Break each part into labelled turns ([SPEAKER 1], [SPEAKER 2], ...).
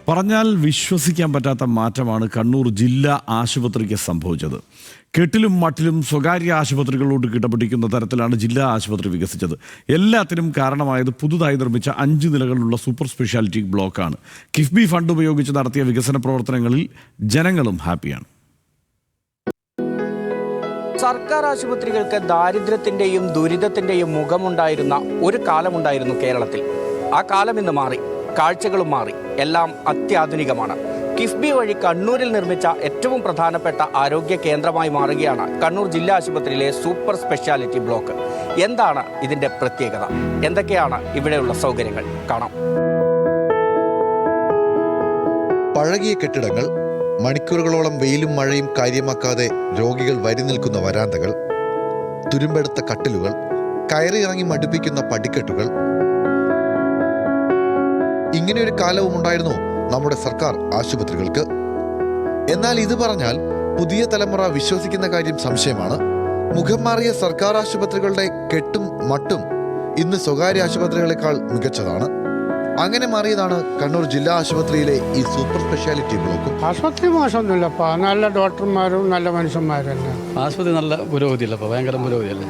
[SPEAKER 1] പറഞ്ഞാൽ വിശ്വസിക്കാൻ പറ്റാത്ത മാറ്റമാണ് കണ്ണൂർ ജില്ലാ ആശുപത്രിക്ക് സംഭവിച്ചത്. കെട്ടിലും മട്ടിലും സ്വകാര്യ ആശുപത്രികളോട് കിടപിടിക്കുന്ന തരത്തിലാണ് ജില്ലാ ആശുപത്രി വികസിച്ചത്. എല്ലാത്തിനും കാരണമായത് പുതുതായി നിർമ്മിച്ച 5 നിലകളുള്ള സൂപ്പർ സ്പെഷ്യാലിറ്റി ബ്ലോക്കാണ്. കിഫ്ബി ഫണ്ട് ഉപയോഗിച്ച് നടത്തിയ വികസന പ്രവർത്തനങ്ങളിൽ ജനങ്ങളും ഹാപ്പിയാണ്.
[SPEAKER 2] സർക്കാർ ആശുപത്രികൾക്ക് ദാരിദ്ര്യത്തിന്റെയും ദുരിതത്തിന്റെയും മുഖമുണ്ടായിരുന്ന ഒരു കാലമുണ്ടായിരുന്നു കേരളത്തിൽ. ആ കാലം ഇന്ന് മാറി, കാഴ്ചകളും മാറി, എല്ലാം അത്യാധുനികമാണ്. കിഫ്ബി വഴി കണ്ണൂരിൽ നിർമ്മിച്ച ഏറ്റവും പ്രധാനപ്പെട്ട ആരോഗ്യ കേന്ദ്രമായി മാറുകയാണ് കണ്ണൂർ ജില്ലാ ആശുപത്രിയിലെ സൂപ്പർ സ്പെഷ്യാലിറ്റി ബ്ലോക്ക്. എന്താണ് ഇതിന്റെ പ്രത്യേകത? എന്തൊക്കെയാണ് ഇവിടെയുള്ള സൗകര്യങ്ങൾ? കാണാം.
[SPEAKER 3] പഴകിയ കെട്ടിടങ്ങൾ, മണിക്കൂറുകളോളം വെയിലും മഴയും കാര്യമാക്കാതെ രോഗികൾ വരി നിൽക്കുന്ന വരാന്തകൾ, തുരുമ്പെടുത്ത കട്ടിലുകൾ, കയറിയിറങ്ങി മടുപ്പിക്കുന്ന പടിക്കെട്ടുകൾ. ഇങ്ങനെയൊരു കാലവും ഉണ്ടായിരുന്നു നമ്മുടെ സർക്കാർ ആശുപത്രികൾക്ക്. എന്നാൽ ഇത് പറഞ്ഞാൽ പുതിയ തലമുറ വിശ്വസിക്കുന്ന കാര്യം സംശയമാണ്. മുഖം മാറിയ സർക്കാർ ആശുപത്രികളുടെ കെട്ടും മട്ടും ഇന്ന് സ്വകാര്യ ആശുപത്രികളെക്കാൾ മികച്ചതാണ്. അങ്ങനെ മാറിയതാണ് കണ്ണൂർ ജില്ലാ ആശുപത്രിയിലെ ഈ സൂപ്പർ സ്പെഷ്യാലിറ്റി ബ്ലോക്കും.
[SPEAKER 4] ആശുപത്രി മോശമൊന്നുമില്ലപ്പാ, നല്ല ഡോക്ടർമാരും നല്ല മനുഷ്യന്മാരും തന്നെ.
[SPEAKER 5] ആശുപത്രി നല്ല പുരോഗതിയല്ലപ്പാ, ഭയങ്കര പുരോഗതിയല്ലേ.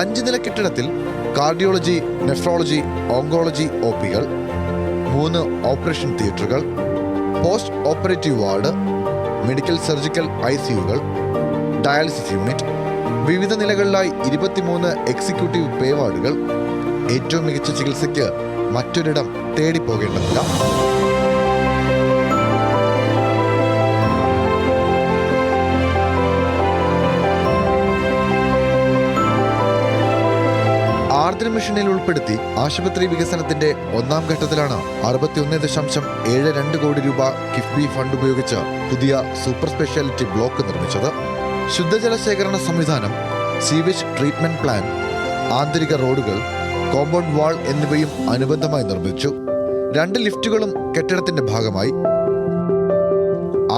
[SPEAKER 3] അഞ്ച് നില കെട്ടിടത്തിൽ കാർഡിയോളജി, നെഫ്രോളജി, ഓങ്കോളജി OPകൾ, 3 ഓപ്പറേഷൻ തിയേറ്ററുകൾ, post operative ward, medical surgical ICUകൾ, ഡയാലിസിസ് യൂണിറ്റ്, വിവിധ നിലകളിലായി 23 എക്സിക്യൂട്ടീവ് പേ വാർഡുകൾ. ഏറ്റവും മികച്ച ചികിത്സയ്ക്ക് മറ്റൊരിടം തേടിപ്പോകേണ്ടതില്ല. ആർദ്ര മിഷനിൽ ഉൾപ്പെടുത്തി ആശുപത്രി വികസനത്തിന്റെ 1ാം ഘട്ടത്തിലാണ് 61.72 കോടി രൂപ കിഫ്ബി ഫണ്ട് ഉപയോഗിച്ച് പുതിയ സൂപ്പർ സ്പെഷ്യാലിറ്റി ബ്ലോക്ക് നിർമ്മിച്ചത്. ശുദ്ധജല ശേഖരണ സംവിധാനം, സീവേജ് ട്രീറ്റ്മെന്റ് പ്ലാൻ, ആന്തരിക റോഡുകൾ, കോമ്പൗണ്ട് വാൾ എന്നിവയും അനുബന്ധമായി നിർമ്മിച്ചു. 2 ലിഫ്റ്റുകളും കെട്ടിടത്തിന്റെ ഭാഗമായി.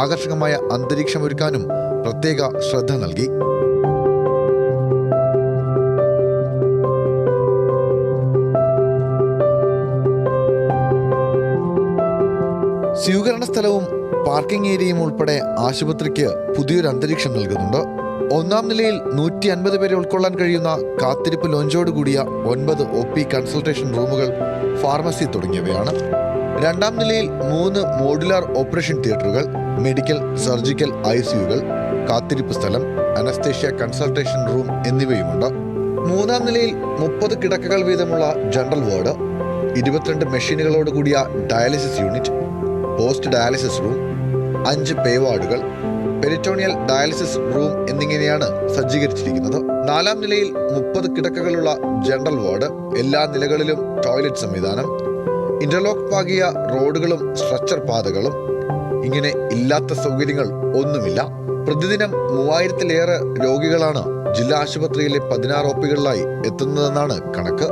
[SPEAKER 3] ആകർഷകമായ അന്തരീക്ഷമൊരുക്കാനും പ്രത്യേക ശ്രദ്ധ നൽകി. സ്വീകരണ സ്ഥലവും പാർക്കിംഗ് ഏരിയയും ഉൾപ്പെടെ ആശുപത്രിക്ക് പുതിയൊരു അന്തരീക്ഷം നൽകുന്നുണ്ട്. 1ാം നിലയിൽ 150 പേരെ ഉൾക്കൊള്ളാൻ കഴിയുന്ന കാത്തിരിപ്പ് ലോഞ്ചോടുകൂടിയ 9 OP കൺസൾട്ടേഷൻ റൂമുകൾ, ഫാർമസി തുടങ്ങിയവയാണ്. 2ാം നിലയിൽ 3 മോഡുലാർ ഓപ്പറേഷൻ തിയേറ്ററുകൾ, മെഡിക്കൽ സർജിക്കൽ ICUകൾ, കാത്തിരിപ്പ് സ്ഥലം, അനസ്തേഷ്യ കൺസൾട്ടേഷൻ റൂം എന്നിവയുമുണ്ട്. 3ാം നിലയിൽ 30 കിടക്കകൾ വീതമുള്ള ജനറൽ വാർഡ്, 22 മെഷീനുകളോട് കൂടിയ dialysis unit, post dialysis room, 5 പേ വാർഡുകൾ, പെരിറ്റോണിയൽ ഡയാലിസിസ് റൂം എന്നിങ്ങനെയാണ് സജ്ജീകരിച്ചിരിക്കുന്നത്. 4ാം നിലയിൽ 30 കിടക്കകളുള്ള ജനറൽ വാർഡ്, എല്ലാ നിലകളിലും ടോയ്ലറ്റ് സംവിധാനം, ഇന്റർലോക്ക് പാകിയ റോഡുകളും സ്ട്രെച്ചർ പാതകളും. ഇങ്ങനെ ഇല്ലാത്ത സൗകര്യങ്ങൾ ഒന്നുമില്ല. പ്രതിദിനം 3000-ലേറെ രോഗികളാണ് ജില്ലാ ആശുപത്രിയിലെ 16 OPകളിലായി എത്തുന്നതെന്നാണ് കണക്ക്.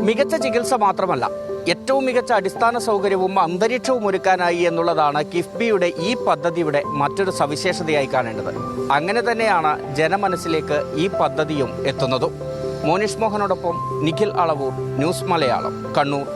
[SPEAKER 2] മികച്ച ചികിത്സ മാത്രമല്ല, ഏറ്റവും മികച്ച അടിസ്ഥാന സൗകര്യവും അന്തരീക്ഷവും ഒരുക്കാനായി എന്നുള്ളതാണ് കിഫ്ബിയുടെ ഈ പദ്ധതിയുടെ മറ്റൊരു സവിശേഷതയായി കാണേണ്ടത്. അങ്ങനെ തന്നെയാണ് ജനമനസ്സിലേക്ക് ഈ പദ്ധതിയും എത്തുന്നതും. മോനിഷ് മോഹനോടൊപ്പം നിഖിൽ അളവൂർ, ന്യൂസ് മലയാളം, കണ്ണൂർ.